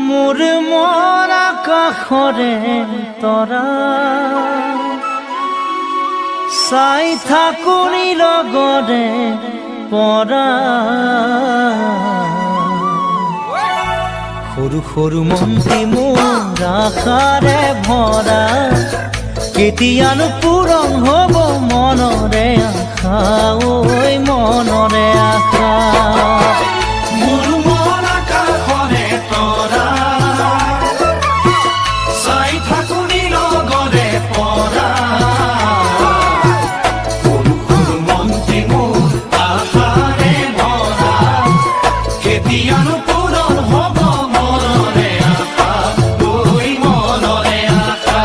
মোৰ মন আকাশৰে তৰা চাই থাকোঁ লগৰে পৰা সৰু সৰু মনটি মোৰ আশাৰে ভৰা কেতিয়ানো পূৰণ হ'ব মনৰে আশা ঐ মনৰে আশা মোৰ মন আকাশৰে তৰা চাই থাকোঁ লগৰে পৰা সৰু সৰু মনটি মোৰ আশাৰে ভৰা কেতিয়ানো পূৰণ হ'ব মনৰে আশা ঐ মনৰে আশা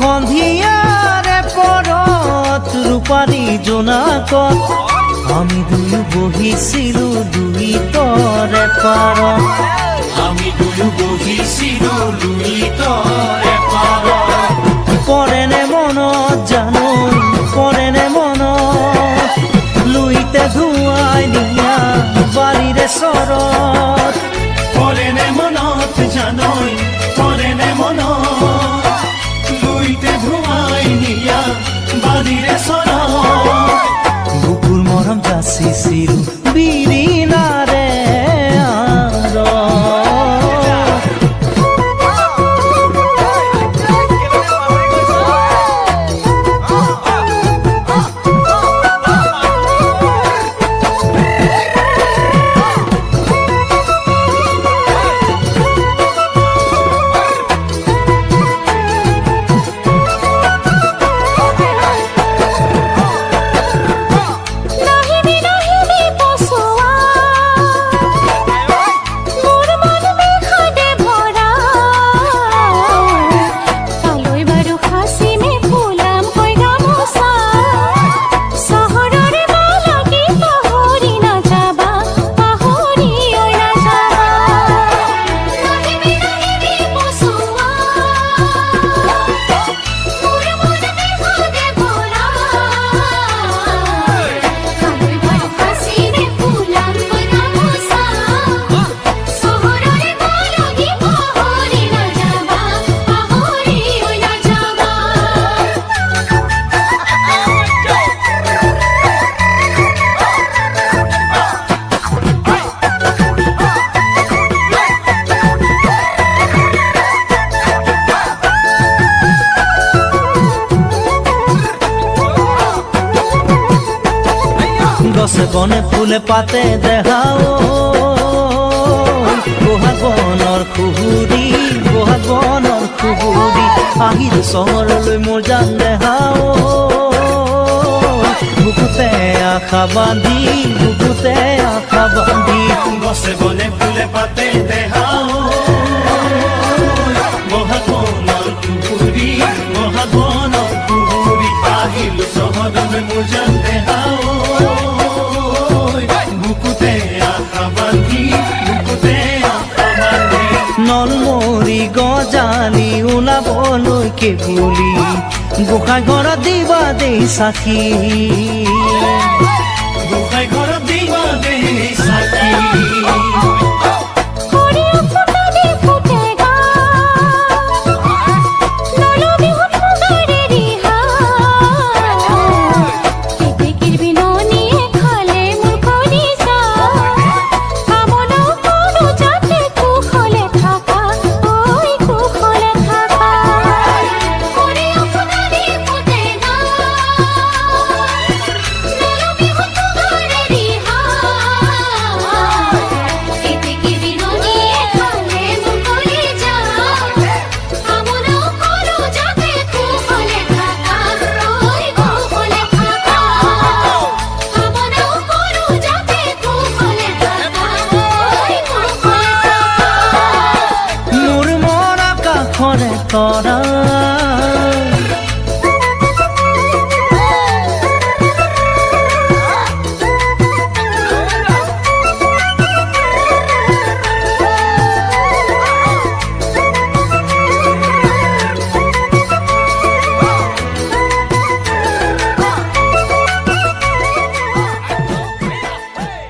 সন্ধিয়াৰে পৰত ৰূপালী জোনাকত আমি দুয়ো বহিছিলোঁ দুইতৰে পাৰত আমি দুয়ো বহিছিলোঁ দুইতৰে পাৰত পৰেনে মনত জানো পৰেনে মনত লুইতে ধুৱাই নিয়া বাৰীৰে চৰত পৰেনে মনত জানৈ পৰেনে মনত লুইতে ধুৱাই নিয়া বাৰীৰে চৰত বুকুৰ মৰম যাচিছিলোঁ বিৰিণাৰে গছে বনে ফুলে পাতে দেখাও বহাগ বনৰ খুহুৰি বহাগ বনৰ খুহুৰি আহিল চহৰলৈ মোৰ জান দেখাও বুকুতে আশা বান্ধি বুকুতে আশা বান্ধি গছে বনে ফুলে পাতে দেখাও বহাগ বনৰ খুহুৰি বহাগ বনৰ খুহুৰি আহিল চহৰলৈ মোৰ জান দেখাও নলমৰি গজালি ওলাবলৈকে বুলি গোসাঁই ঘৰত দিবা দেই চাকি গোসাঁই ঘৰত দিবা দেই চাকি তৰা